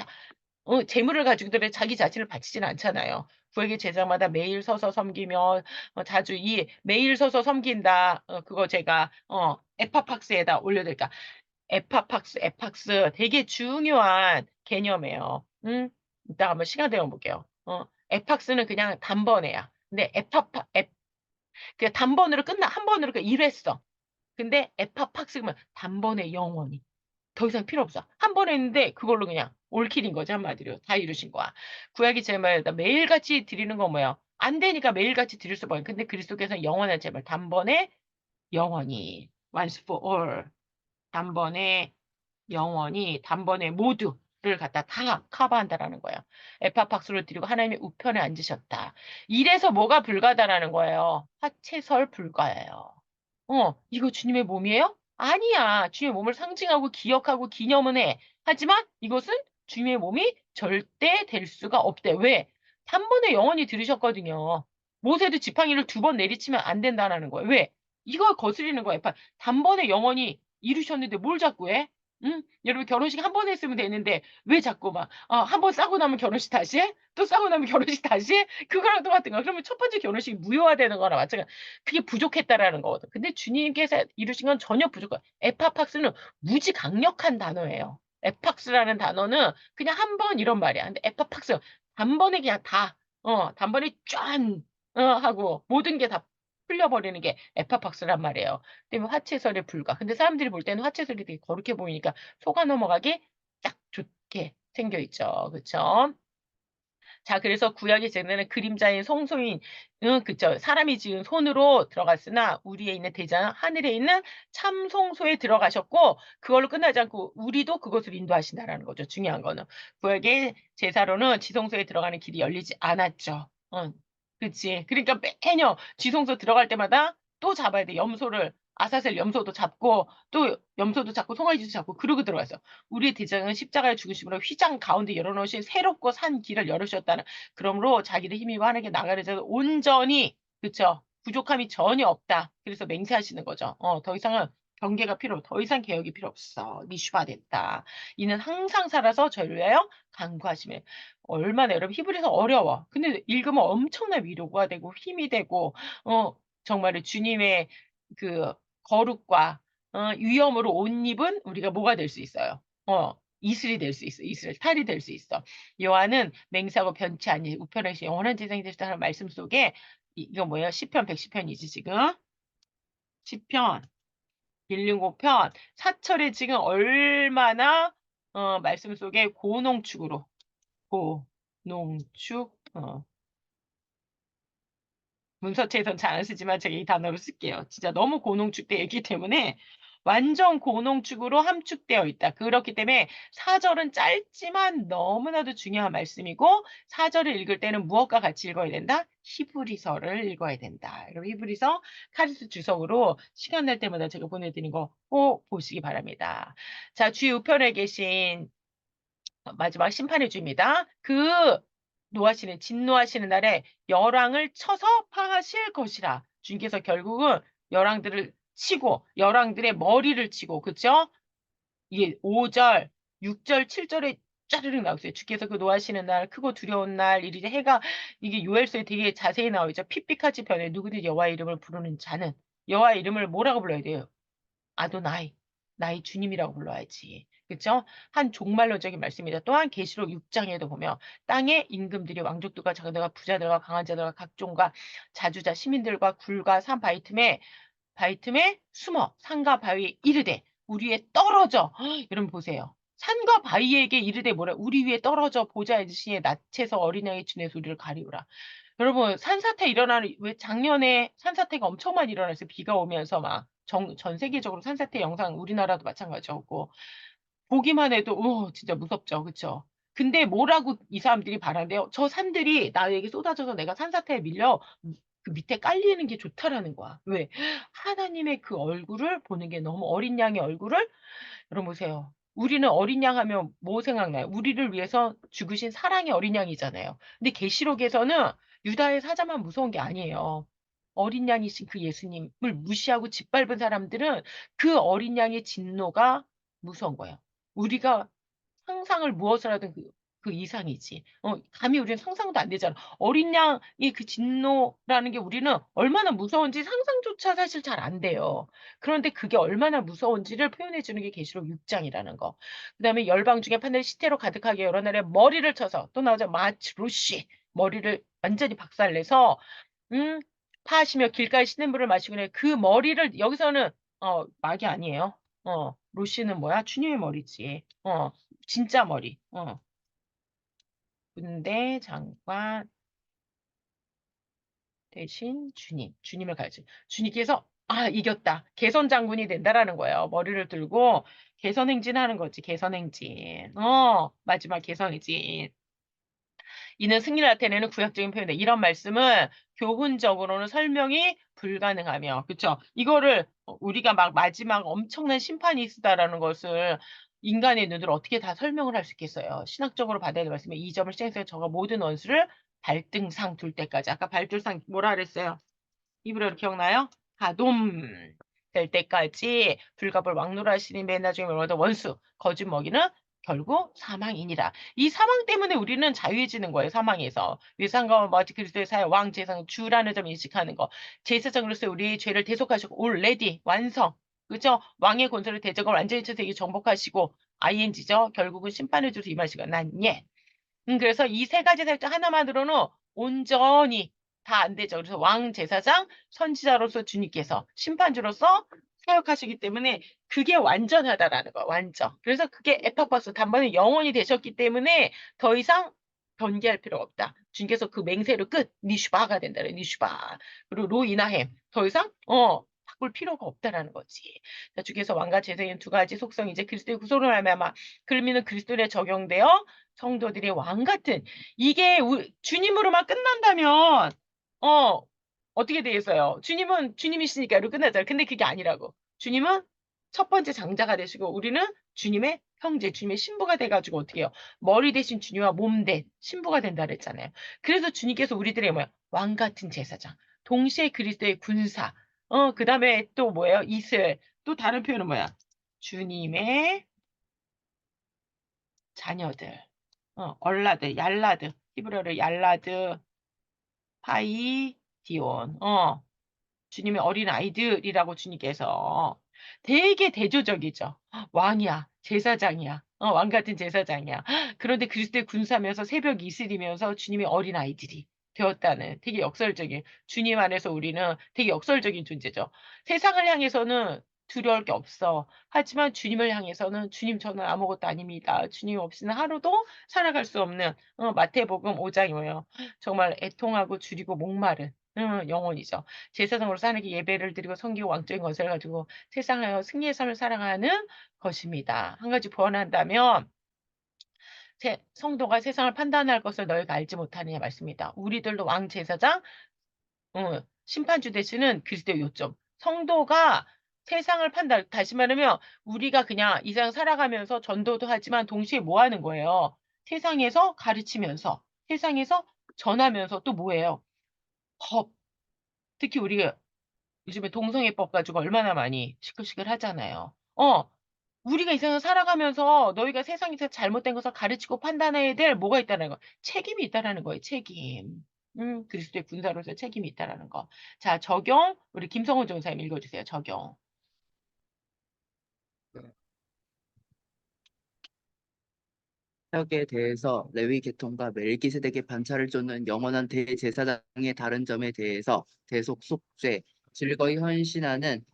재물을 가지고들 자기 자신을 바치지는 않잖아요. 구약의 제사마다 매일 서서 섬기며 자주 이 매일 서서 섬긴다. 그거 제가 에파팍스에다 올려드릴까. 에파팍스 되게 중요한 개념이에요. 응? 이따 한번 시간 되면 볼게요. 에팍스는 그냥 단번에야. 근데 그냥 단번으로 한 번으로 일했어. 근데 에파팍스면 단번에 영원히. 더 이상 필요 없어. 한 번 했는데 그걸로 그냥 올킬인 거지 한마디로. 다 이루신 거야. 구약이 제말다 매일같이 드리는 건 뭐야? 안 되니까 매일같이 드릴 수 없어요. 근데 그리스도께서는 영원한 제발 단번에 영원히 once for all 단번에 영원히 단번에 모두를 갖다 다 커버한다라는 거예요. 에파팍스를 드리고 하나님의 우편에 앉으셨다. 이래서 뭐가 불가다라는 거예요. 화채설 불가예요. 이거 주님의 몸이에요? 아니야. 주님의 몸을 상징하고 기억하고 기념은 해. 하지만 이것은 주님의 몸이 절대 될 수가 없대. 왜? 단번에 영원히 들으셨거든요. 모세도 지팡이를 2번 내리치면 안 된다는 거예요. 왜? 이걸 거스리는 거예요. 단번에 영원히 이루셨는데 뭘 자꾸 해? 응? 여러분 결혼식 한 번 했으면 되는데 왜 자꾸 막 한 번 싸고 나면 결혼식 다시 해? 또 싸고 나면 결혼식 다시 해? 그거랑 똑같은 거야. 그러면 첫 번째 결혼식이 무효화되는 거나 마찬가지. 그게 부족했다라는 거거든. 근데 주님께서 이루신 건 전혀 부족해. 에파팍스는 무지 강력한 단어예요. 에팍스라는 단어는 그냥 한 번 이런 말이야. 근데 에파팍스 단번에 그냥 다, 단번에 짠, 하고 모든 게 다 흘려버리는 게 에파팍스란 말이에요. 때문에 화채설에 불과. 근데 사람들이 볼 때는 화채설이 되게 거룩해 보이니까 속아 넘어가기 딱 좋게 생겨 있죠. 그쵸? 자, 그래서 구약의 제사는 그림자인 성소인, 그쵸. 사람이 지은 손으로 들어갔으나 우리에 있는 대장 하늘에 있는 참 성소에 들어가셨고, 그걸로 끝나지 않고 우리도 그것을 인도하신다라는 거죠. 중요한 거는. 구약의 제사로는 지성소에 들어가는 길이 열리지 않았죠. 그치. 그러니까 매년 지성소 들어갈 때마다 또 잡아야 돼. 염소를. 아사셀 염소도 잡고, 또 염소도 잡고, 송아지도 잡고, 그러고 들어갔어. 우리의 대장은 십자가의 죽으심으로 휘장 가운데 열어놓으신 새롭고 산 길을 열으셨다는, 그러므로 자기를 힘입어 하나님께 나가는 자는 온전히, 그쵸, 부족함이 전혀 없다. 그래서 맹세하시는 거죠. 더 이상은 경계가 필요 없어. 더 이상 개혁이 필요 없어. 미슈바 됐다. 이는 항상 살아서 저를 위하여 간구하시며. 얼마나 여러분 히브리서 어려워. 근데 읽으면 엄청난 위로가 되고 힘이 되고, 정말 주님의 그 거룩과 위엄으로 옷 입은 우리가 뭐가 될 수 있어요. 이슬이 될 수 있어. 이슬, 탈이 될 수 있어. 여호와는 맹세하고 변치 아니 우편하시 영원한 재상이 되시다는 말씀 속에 이거 뭐예요? 시편 110편이지 지금. 시편 105편 사철에 지금 얼마나 말씀 속에 고농축으로 고농축 문서체에선 잘 안 쓰지만 제가 이 단어를 쓸게요. 진짜 너무 고농축되어 있기 때문에 완전 고농축으로 함축되어 있다. 그렇기 때문에 4절은 짧지만 너무나도 중요한 말씀이고 4절을 읽을 때는 무엇과 같이 읽어야 된다? 히브리서를 읽어야 된다. 여러분 히브리서 카리스 주석으로 시간 날 때마다 제가 보내드린 거 꼭 보시기 바랍니다. 자, 주의 우편에 계신 마지막 심판의 주입니다. 그 노하시는 진노하시는 날에 열왕을 쳐서 파하실 것이라. 주님께서 결국은 열왕들을 치고 열왕들의 머리를 치고 그쵸? 이게 5절, 6절, 7절에 짜르륵 나오세요. 주께서 그 노하시는 날, 크고 두려운 날, 이제 해가 이게 요엘서에 되게 자세히 나와 있죠. 핏빛같이 변해 누구든지 여호와의 이름을 부르는 자는 여호와의 이름을 뭐라고 불러야 돼요? 아도나이, 나의 주님이라고 불러야지. 그쵸? 한 종말론적인 말씀이다. 또한 계시록 6장에도 보면 땅의 임금들이 왕족들과 장들과 부자들과 강한 자들과 각종과 자주자 시민들과 굴과 산 바위 틈에 숨어 산과 바위에 이르되 우리 위에 떨어져. 여러분 보세요. 산과 바위에게 이르되 뭐라 우리 위에 떨어져 보좌의 지신에 낯에서 어린 양의 준의 소리를 가리우라. 여러분 산사태 일어나는 왜 작년에 산사태가 엄청 많이 일어났어요. 비가 오면서 막 전 세계적으로 산사태 영상 우리나라도 마찬가지였고 보기만 해도 진짜 무섭죠. 그쵸? 근데 뭐라고 이 사람들이 바란대요. 저 산들이 나에게 쏟아져서 내가 산사태에 밀려 그 밑에 깔리는 게 좋다라는 거야. 왜? 하나님의 그 얼굴을 보는 게 너무 어린 양의 얼굴을 여러분 보세요. 우리는 어린 양 하면 뭐 생각나요? 우리를 위해서 죽으신 사랑의 어린 양이잖아요. 근데 계시록에서는 유다의 사자만 무서운 게 아니에요. 어린 양이신 그 예수님을 무시하고 짓밟은 사람들은 그 어린 양의 진노가 무서운 거예요. 우리가 상상을 무엇을 하든 그 이상이지. 감히 우리는 상상도 안 되잖아. 어린 양의 그 진노라는 게 우리는 얼마나 무서운지 상상조차 사실 잘 안 돼요. 그런데 그게 얼마나 무서운지를 표현해 주는 게 계시록 6장이라는 거. 그다음에 열방 중에 판을 시태로 가득하게 여러 날에 머리를 쳐서 또 나오자 마츠루시 머리를 완전히 박살내서 음 파하시며 길가에 시냇물을 마시고 그 머리를 여기서는 막이 아니에요. 루시는 뭐야? 주님의 머리지. 진짜 머리. 군대 장관 대신 주님을 가르치. 주님께서 이겼다. 개선 장군이 된다라는 거예요. 머리를 들고 개선 행진하는 거지. 개선 행진. 마지막 개선 행진. 이는 승리를 나타내는 구약적인 표현이다. 이런 말씀은 교훈적으로는 설명이 불가능하며, 그쵸? 이거를 우리가 막 마지막 엄청난 심판이 있다라는 것을 인간의 눈으로 어떻게 다 설명을 할 수 있겠어요? 신학적으로 받아야 될 말씀은 이 점을 시행해서 저가 모든 원수를 발등상 둘 때까지. 아까 발등상 뭐라 그랬어요? 이브리어 기억나요? 가돔 될 때까지 불갑을 왕노라시니 맨 나중에 뭐라도 원수 거짓 먹이는 결국 사망이니라. 이 사망 때문에 우리는 자유해지는 거예요. 사망에서. 위상과 마치 그리스도의 사회 왕 제상 주라는 점 인식하는 거. 제사장으로서 우리의 죄를 대속하시고 올레디 완성. 그죠? 왕의 권세를 대적을 완전히 쳐서 이게 정복하시고 ing죠. 결국은 심판의 주로 임하시고 난 예. 그래서 이 세 가지 살짝 하나만으로는 온전히 다 안 되죠. 그래서 왕 제사장 선지자로서 주님께서 심판주로서 사역하시기 때문에 그게 완전하다라는 거야, 완전. 그래서 그게 에파퍼스 단번에 영원이 되셨기 때문에 더 이상 변개할 필요가 없다. 주님께서 그 맹세를 끝, 니슈바가 된다 그래, 니슈바. 그리고 로 이나햄 더 이상 바꿀 필요가 없다라는 거지. 자, 주께서 왕과 제사인 두 가지 속성이 이제 그리스도의 구속으로 말미암아 그러면은 그리스도에 적용되어 성도들이 왕 같은 이게 주님으로만 끝난다면 어 어떻게 되겠어요? 주님은 주님이시니까로 끝나잖아요. 근데 그게 아니라고. 주님은 첫 번째 장자가 되시고 우리는 주님의 형제, 주님의 신부가 돼가지고 어떻게 해요? 머리 대신 주님과 몸 된 신부가 된다 그랬잖아요. 그래서 주님께서 우리들의 뭐야? 왕 같은 제사장, 동시에 그리스도의 군사, 그 다음에 또 뭐예요? 이슬, 또 다른 표현은 뭐야? 주님의 자녀들, 얼라드, 얄라드, 히브리어로 얄라드, 파이디온, 주님의 어린 아이들이라고 주님께서 되게 대조적이죠. 왕이야, 제사장이야, 왕 같은 제사장이야. 그런데 그리스도의 군사면서 새벽 이슬이면서 주님의 어린 아이들이 되었다는 되게 역설적인 주님 안에서 우리는 되게 역설적인 존재죠. 세상을 향해서는 두려울 게 없어. 하지만 주님을 향해서는 주님 저는 아무것도 아닙니다. 주님 없이는 하루도 살아갈 수 없는 마태복음 5장이에요. 정말 애통하고 줄이고 목마른 영혼이죠. 제사장으로 하나님께 예배를 드리고 섬기고 왕적인 것을 가지고 세상하여 승리의 삶을 살아가는 것입니다. 한 가지 구원한다면 성도가 세상을 판단할 것을 너희가 알지 못하느냐 말씀입니다. 우리들도 왕 제사장 심판주 되시는 그리스도의 요점. 성도가 세상을 판단 다시 말하면 우리가 그냥 이 세상 살아가면서 전도도 하지만 동시에 뭐 하는 거예요? 세상에서 가르치면서 세상에서 전하면서 또 뭐예요? 법. 특히 우리가 요즘에 동성애법 가지고 얼마나 많이 시끌시끌 하잖아요. 우리가 이 세상 살아가면서 너희가 세상에서 잘못된 것을 가르치고 판단해야 될 뭐가 있다는 거. 책임이 있다라는 거예요, 책임. 그리스도의 군사로서 책임이 있다라는 거. 자, 적용. 우리 김성훈 전사님 읽어주세요, 적용. 사역에 대해서 레위 계통과 멜기세덱의 반차를 쫓는 영원한 대제사장의 다른 점에 대해서 대속 속죄, 즐거이 헌신하는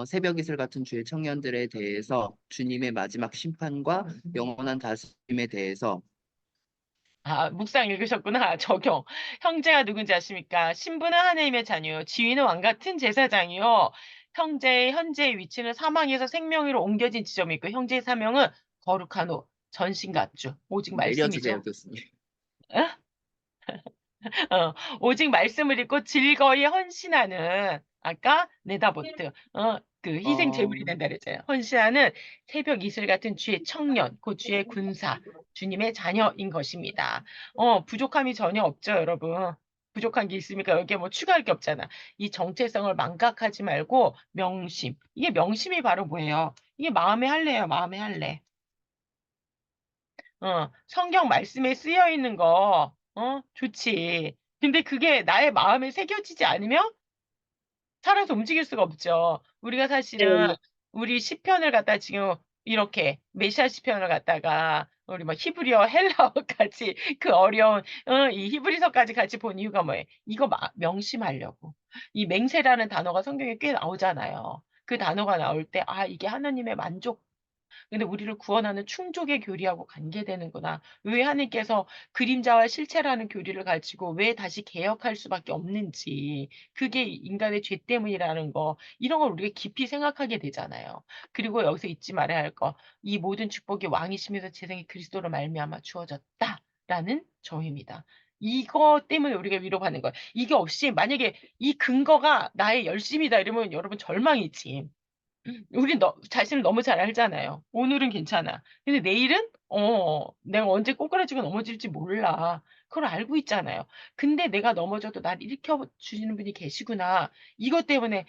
새벽 이슬 같은 주의 청년들에 대해서 주님의 마지막 심판과 영원한 다스림에 대해서 아, 묵상 읽으셨구나. 적용. 형제가 누군지 아십니까? 신부는 하나님의 자녀요. 지위는 왕 같은 제사장이요. 형제의 현재의 위치는 사망에서 생명으로 옮겨진 지점이 있고 형제의 사명은 거룩한 옷, 전신갑주, 오직 내려주세요, 말씀이죠. 교수님. 어? 오직 말씀을 읽고 즐거이 헌신하는 아까 네다보트 그 희생 제물이 어, 된다 그랬잖아요. 헌신하는 새벽 이슬 같은 주의 청년, 그 주의 군사, 주님의 자녀인 것입니다. 부족함이 전혀 없죠, 여러분. 부족한 게 있으니까 여기에 뭐 추가할 게 없잖아. 이 정체성을 망각하지 말고 명심. 이게 명심이 바로 뭐예요? 이게 마음의 할례예요, 마음의 할례. 성경 말씀에 쓰여 있는 거, 좋지. 근데 그게 나의 마음에 새겨지지 않으면 살아서 움직일 수가 없죠. 우리가 사실은 우리 시편을 갖다 지금 이렇게 메시아 시편을 갖다가 우리 막 히브리어 헬라어까지 그 어려운 이 히브리서까지 같이 본 이유가 뭐예요? 이거 명심하려고. 이 맹세라는 단어가 성경에 꽤 나오잖아요. 그 단어가 나올 때 아, 이게 하나님의 만족 근데 우리를 구원하는 충족의 교리하고 관계되는구나. 왜 하나님께서 그림자와 실체라는 교리를 가지고 왜 다시 개혁할 수밖에 없는지, 그게 인간의 죄 때문이라는 거, 이런 걸 우리가 깊이 생각하게 되잖아요. 그리고 여기서 잊지 말아야 할 거, 이 모든 축복이 왕이시면서 재생이 그리스도로 말미암아 주어졌다라는 점입니다. 이거 때문에 우리가 위로받는 거예요. 이게 없이 만약에 이 근거가 나의 열심이다 이러면 여러분 절망이지. 우리 자신을 너무 잘 알잖아요. 오늘은 괜찮아. 근데 내일은 내가 언제 꼬꾸라지고 넘어질지 몰라. 그걸 알고 있잖아요. 근데 내가 넘어져도 날 일으켜 주시는 분이 계시구나. 이것 때문에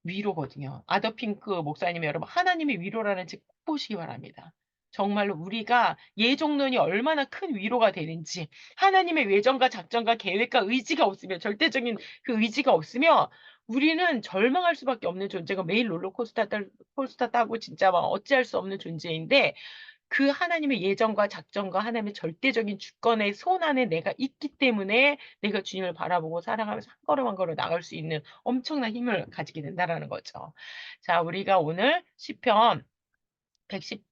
위로거든요. 아더핑크 목사님 여러분, 하나님의 위로라는 책 꼭 보시기 바랍니다. 정말로 우리가 예종론이 얼마나 큰 위로가 되는지, 하나님의 외정과 작정과 계획과 의지가 없으면, 절대적인 그 의지가 없으면, 우리는 절망할 수밖에 없는 존재가 매일 롤러코스터 타고 진짜 막 어찌할 수 없는 존재인데, 그 하나님의 예정과 작정과 하나님의 절대적인 주권의 손 안에 내가 있기 때문에 내가 주님을 바라보고 살아가면서 한 걸음 한 걸음 나갈 수 있는 엄청난 힘을 가지게 된다라는 거죠. 자, 우리가 오늘 시편 110,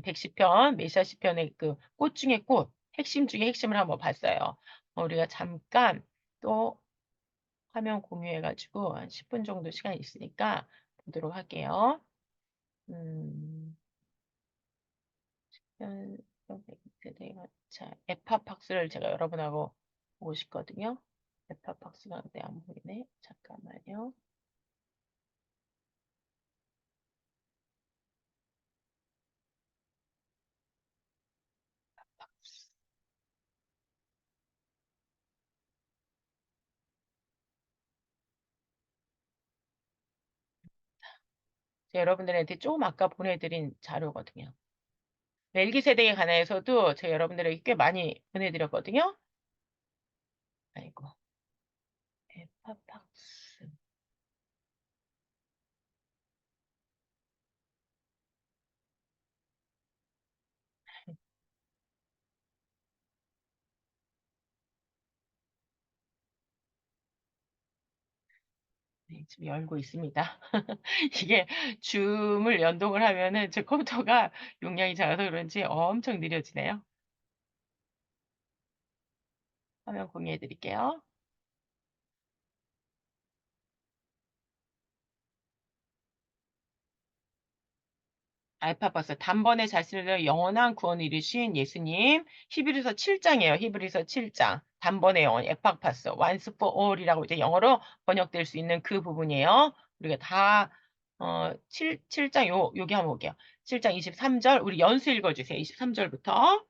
110편, 메시아 시편의 그 꽃 중에 꽃, 핵심 중에 핵심을 한번 봤어요. 우리가 잠깐 또 화면 공유해가지고 한 10분 정도 시간이 있으니까 보도록 할게요. 음, 자, 에파팍스를 제가 여러분하고 보고 싶거든요. 에파팍스가 근데 안 보이네. 잠깐만요. 제가 여러분들한테 조금 아까 보내드린 자료거든요. 멜기세덱에 관해서도 제가 여러분들에게 꽤 많이 보내드렸거든요. 아이고, 에파팍스. 네, 지금 열고 있습니다. 이게 줌을 연동을 하면은 제 컴퓨터가 용량이 작아서 그런지 엄청 느려지네요. 화면 공유해 드릴게요. 알파박스 단번에 자신을 영원한 구원을 이루신 예수님. 히브리서 7장이에요. 히브리서 7장. 단번에 영원 에파파스 once for all이라고 이제 영어로 번역될 수 있는 그 부분이에요. 우리가 다 7장 여기 한번 볼게요. 7장 23절 우리 연수 읽어주세요. 23절부터.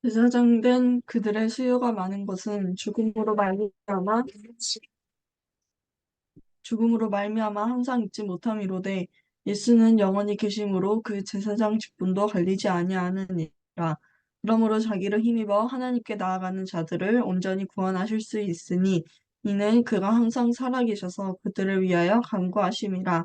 제사장된 그들의 수요가 많은 것은 죽음으로 말미암아 항상 잊지 못함이로되 예수는 영원히 계심으로 그 제사장 직분도 갈리지 아니하느니라. 그러므로 자기를 힘입어 하나님께 나아가는 자들을 온전히 구원하실 수 있으니 이는 그가 항상 살아계셔서 그들을 위하여 간구하심이라.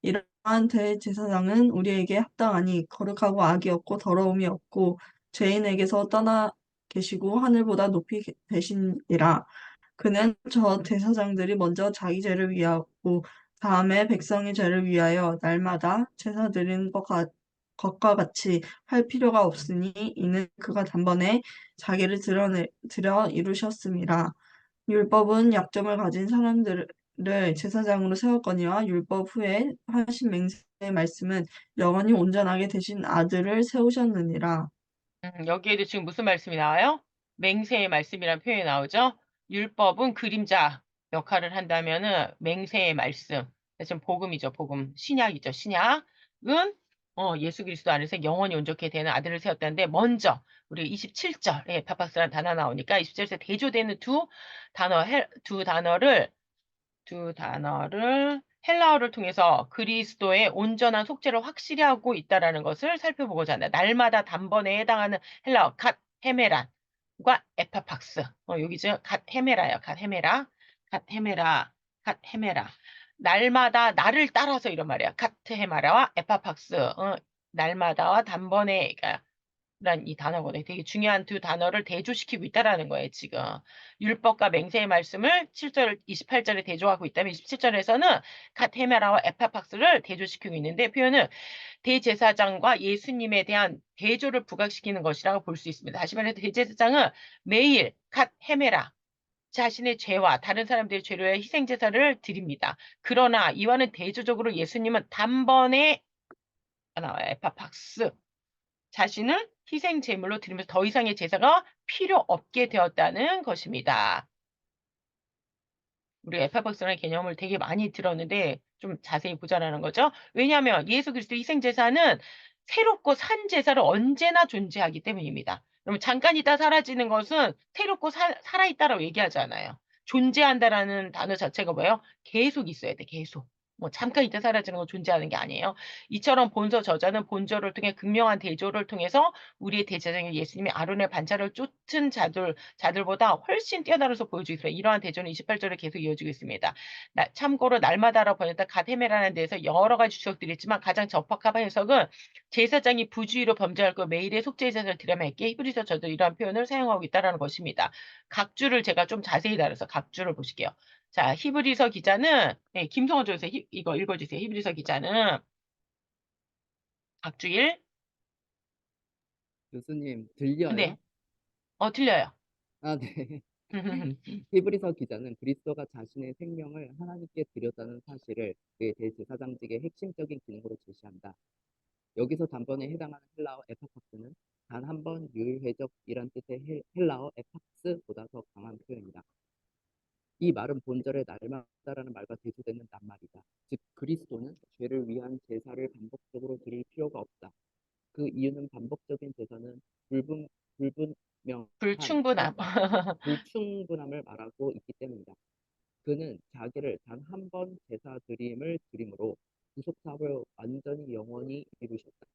이러한 대제사장은 우리에게 합당하니 거룩하고 악이 없고 더러움이 없고 죄인에게서 떠나 계시고 하늘보다 높이 되시니라. 그는 저 대사장들이 먼저 자기 죄를 위하고 다음에 백성의 죄를 위하여 날마다 제사 드리는 것과 같이 할 필요가 없으니 이는 그가 단번에 자기를 드려 이루셨음이라. 율법은 약점을 가진 사람들을 제사장으로 세웠거니와 율법 후에 하신 맹세의 말씀은 영원히 온전하게 되신 아들을 세우셨느니라. 여기에도 지금 무슨 말씀이 나와요? 맹세의 말씀이라는 표현이 나오죠? 율법은 그림자 역할을 한다면은 맹세의 말씀. 지금 복음이죠, 복음. 신약이죠, 신약은 예수 그리스도 안에서 영원히 온전케 되는 아들을 세웠다는데 먼저 우리 27절에 파파스라는 단어 나오니까 27절에 대조되는 두 단어를 헬라어를 통해서 그리스도의 온전한 속죄를 확실히 하고 있다라는 것을 살펴보고자 한다. 날마다 단번에 해당하는 헬라어 갓 헤메란과 에파팍스. 여기죠. 갓 헤메라요. 갓 헤메라. 갓 헤메라. 갓 헤메라. 날마다 나를 따라서 이런 말이야. 갓 헤마라와 에파팍스. 날마다와 단번에 그러니까 란 이 단어거든요. 되게 중요한 두 단어를 대조시키고 있다라는 거예요, 지금. 율법과 맹세의 말씀을 7절, 28절에 대조하고 있다면 27절에서는 가테메라와 에파팍스를 대조시키고 있는데 표현은 대제사장과 예수님에 대한 대조를 부각시키는 것이라고 볼 수 있습니다. 다시 말해서 대제사장은 매일 갓헤메라 자신의 죄와 다른 사람들의 죄를 위해 희생제사를 드립니다. 그러나 이와는 대조적으로 예수님은 단번에 나와요. 에파팍스. 자신을 희생 제물로 드리면서 더 이상의 제사가 필요 없게 되었다는 것입니다. 우리 에파박스라는 개념을 되게 많이 들었는데 좀 자세히 보자라는 거죠. 왜냐하면 예수 그리스도 희생 제사는 새롭고 산 제사로 언제나 존재하기 때문입니다. 그러면 잠깐 있다 사라지는 것은 새롭고 살아있다라고 얘기하잖아요. 존재한다라는 단어 자체가 뭐예요? 계속 있어야 돼, 계속. 뭐 잠깐 있다 사라지는 건 존재하는 게 아니에요. 이처럼 본서 저자는 본저를 통해 극명한 대조를 통해서 우리의 대제사장인 예수님이 아론의 반차를 쫓은 자들보다 훨씬 뛰어나로서 보여주고 있습니다. 이러한 대조는 28절에 계속 이어지고 있습니다. 참고로 날마다라 번역된 가데메라는 데에서 여러 가지 주석들이 있지만 가장 적합한 해석은 제사장이 부주의로 범죄할 거 매일의 속죄 제사를 드려야 할게 히브리서 저도 이러한 표현을 사용하고 있다는 것입니다. 각주를 제가 좀 자세히 다뤄서 각주를 보실게요. 자, 히브리서 기자는 네, 김성호 조에서 이거 읽어주세요. 히브리서 기자는 각주일 교수님 들려요? 네, 들려요. 아, 네. 히브리서 기자는 그리스도가 자신의 생명을 하나님께 드렸다는 사실을 그의 대제사장직의 핵심적인 기능으로 제시한다. 여기서 단번에 해당하는 헬라어 에파팍스는 단 한 번 유일회적이란 뜻의 헬라어 에팍스보다 더 강한 표현이다. 이 말은 본절의 날마다라는 말과 대조되는 낱말이다. 즉 그리스도는 죄를 위한 제사를 반복적으로 드릴 필요가 없다. 그 이유는 반복적인 제사는 불분명한 불충분함. 불충분함을 말하고 있기 때문이다. 그는 자기를 단 한 번 제사 드림을 드림으로 구속 사업을 완전히 영원히 이루셨다.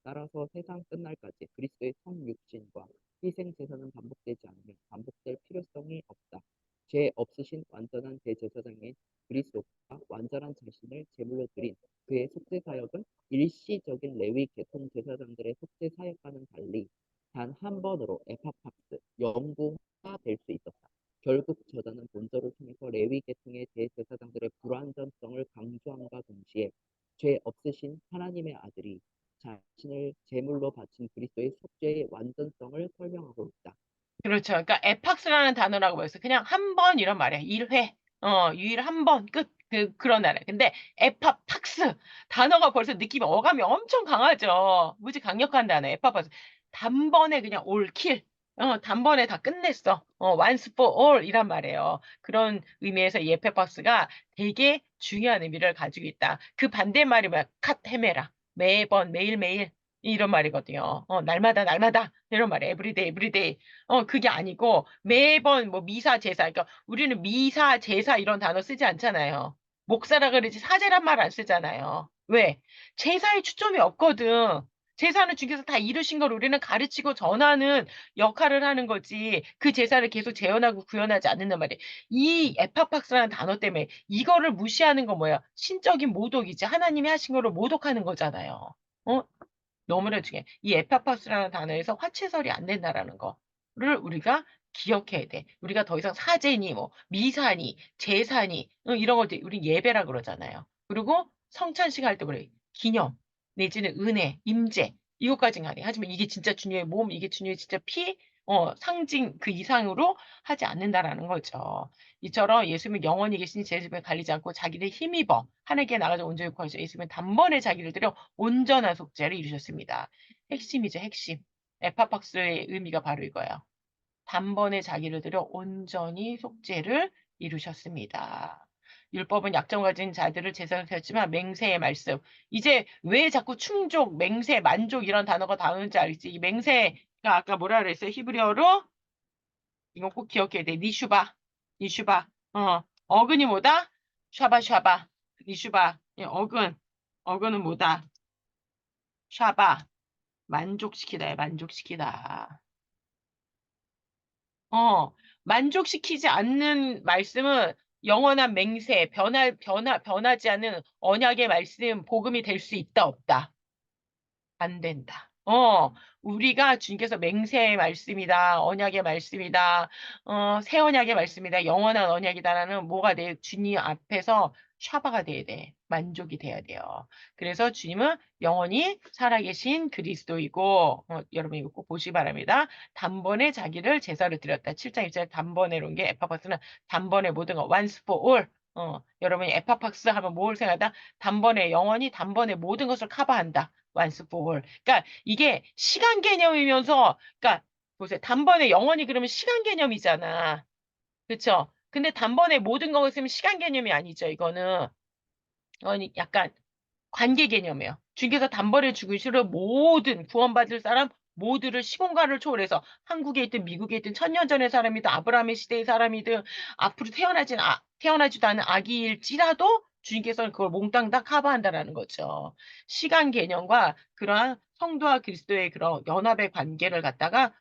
따라서 세상 끝날까지 그리스도의 성육신과 희생 제사는 반복되지 않으며 반복될 필요성이 없다. 죄 없으신 완전한 대제사장인 그리스도가 완전한 자신을 제물로 드린 그의 속죄 사역은 일시적인 레위 계통 제사장들의 속죄 사역과는 달리 단 한 번으로 에파팍스 영구화 될 수 있었다. 결국 저자는 본절을 통해서 레위 계통의 대제사장들의 불완전성을 강조함과 동시에 죄 없으신 하나님의 아들이 자신을 제물로 바친 그리스도의 속죄의 완전성을 설명하고 있다. 그렇죠. 그러니까 에팍스라는 단어라고 보였어요. 그냥 한 번 이런 말이야. 1회. 유일 한 번 끝. 그런 단어. 근데 에파팍스 단어가 벌써 느낌이 어감이 엄청 강하죠. 무지 강력한 단어. 에파팍스. 단번에 그냥 올킬. 단번에 다 끝냈어. once for all 이란 말이에요. 그런 의미에서 이 에파팍스가 되게 중요한 의미를 가지고 있다. 그 반대말이 뭐야? 컷 헤메라. 매번 매일매일 이런 말이거든요. 날마다 이런 말이에요. everyday everyday. 그게 아니고 매번 뭐 미사 제사, 그러니까 우리는 미사 제사 이런 단어 쓰지 않잖아요. 목사라 그러지 사제란 말 안 쓰잖아요. 왜? 제사에 초점이 없거든. 제사는 주께서 다 이루신 걸 우리는 가르치고 전하는 역할을 하는 거지. 그 제사를 계속 재현하고 구현하지 않는단 말이에요. 이 에파팍스라는 단어 때문에 이거를 무시하는 건 뭐야? 신적인 모독이지. 하나님이 하신 거를 모독하는 거잖아요. 어? 너무나 중요해. 이 에파파스라는 단어에서 화채설이 안 된다라는 거를 우리가 기억해야 돼. 우리가 더 이상 사제니, 뭐, 미사니, 제사니, 이런 것들, 우리 예배라 그러잖아요. 그리고 성찬식 할 때 그래. 기념, 내지는 은혜, 임재, 이것까지는 아니에요. 하지만 이게 진짜 중요해. 몸, 이게 중요해. 진짜 피, 상징 그 이상으로 하지 않는다라는 거죠. 이처럼 예수님은 영원히 계시니 제수님을 갈리지 않고 자기를 힘입어 하나님께 나가서 온전히 구하셔. 예수님은 단번에 자기를 들여 온전한 속죄를 이루셨습니다. 핵심이죠, 핵심. 에파팍스의 의미가 바로 이거예요. 단번에 자기를 들여 온전히 속죄를 이루셨습니다. 율법은 약점 가진 자들을 제사를 세웠지만 맹세의 말씀. 이제 왜 자꾸 충족, 맹세, 만족 이런 단어가 나오는지 알지? 이 맹세가 아까 뭐라 그랬어요? 히브리어로? 이거 꼭 기억해야 돼. 니슈바. 니슈바. 어근이 뭐다? 샤바. 니슈바. 예, 어근. 어근은 뭐다? 샤바. 만족시키다. 만족시키다. 만족시키지 않는 말씀은 영원한 맹세, 변하지 않는 언약의 말씀, 복음이 될 수 있다, 없다? 안 된다. 우리가 주님께서 맹세의 말씀이다, 언약의 말씀이다, 새 언약의 말씀이다, 영원한 언약이다라는 뭐가 돼? 주님 앞에서 샤바가 돼야 돼. 만족이 돼야 돼요. 그래서 주님은 영원히 살아계신 그리스도이고, 여러분 이거 꼭 보시기 바랍니다. 단번에 자기를 제사를 드렸다. 7장 1절 단번에 이런 게 에파팍스는 단번에 모든 거, once for all. 여러분이 에파팍스 하면 뭘 생각하다? 단번에 영원히 단번에 모든 것을 커버한다. once for all. 그러니까 이게 시간 개념이면서, 그러니까 보세요. 단번에 영원히 그러면 시간 개념이잖아. 그렇죠? 근데 단번에 모든 것을 쓰면 시간 개념이 아니죠. 이거는 약간 관계 개념이에요. 주님께서 단번에 죽으시려 모든 구원받을 사람 모두를 시공간을 초월해서 한국에 있든 미국에 있든 천년 전의 사람이든 아브라함의 시대의 사람이든 앞으로 태어나지도 않은 아기일지라도 주님께서는 그걸 몽땅 다 커버한다라는 거죠. 시간 개념과 그러한 성도와 그리스도의 그런 연합의 관계를 갖다가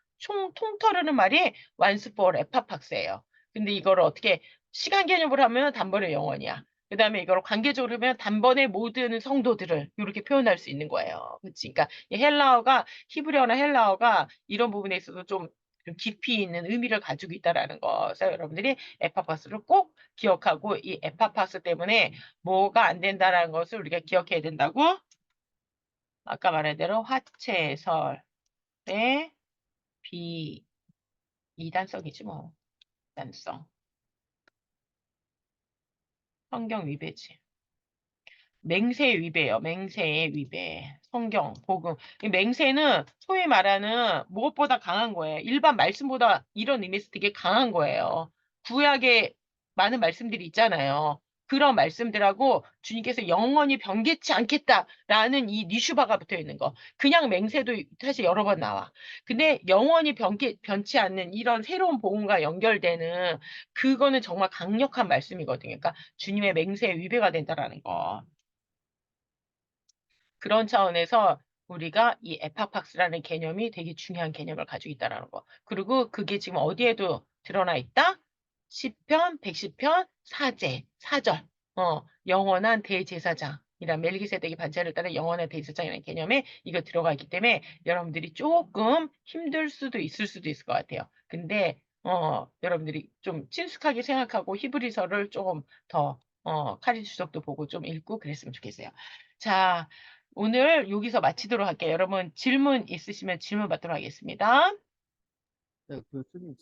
통틀으는 말이 once for 에파팍스예요. 근데 이거를 어떻게 시간 개념으로 하면 단번에 영원이야. 그 다음에 이걸 관계적으로 하면 단번에 모든 성도들을 이렇게 표현할 수 있는 거예요. 그치? 그러니까 이 헬라어가 히브리어나 헬라어가 이런 부분에 있어서 좀 깊이 있는 의미를 가지고 있다라는 것을 여러분들이 에파파스를 꼭 기억하고 이 에파파스 때문에 뭐가 안 된다라는 것을 우리가 기억해야 된다고. 아까 말한 대로 화채설의 이단성이지 뭐. 이단성. 성경 위배지. 맹세의 위배예요. 맹세의 위배. 성경, 복음. 이 맹세는 소위 말하는 무엇보다 강한 거예요. 일반 말씀보다 이런 의미에서 되게 강한 거예요. 구약에 많은 말씀들이 있잖아요. 그런 말씀들하고 주님께서 영원히 변개치 않겠다라는 이 니슈바가 붙어 있는 거. 그냥 맹세도 사실 여러 번 나와. 근데 영원히 변치 않는 이런 새로운 복음과 연결되는 그거는 정말 강력한 말씀이거든요. 그러니까 주님의 맹세의 위배가 된다라는 거. 그런 차원에서 우리가 이 에파팍스라는 개념이 되게 중요한 개념을 가지고 있다라는 거. 그리고 그게 지금 어디에도 드러나 있다? 시편, 110편, 사제, 사절. 영원한 대제사장이란 멜기세덱의 반차를 따른 영원한 대제사장이라는 개념에 이거 들어가 있기 때문에 여러분들이 조금 힘들 수도 있을 것 같아요. 근데 여러분들이 좀 친숙하게 생각하고 히브리서를 조금 더 카리 주석도 보고 좀 읽고 그랬으면 좋겠어요. 자, 오늘 여기서 마치도록 할게요. 여러분 질문 있으시면 질문 받도록 하겠습니다. 네, 교수님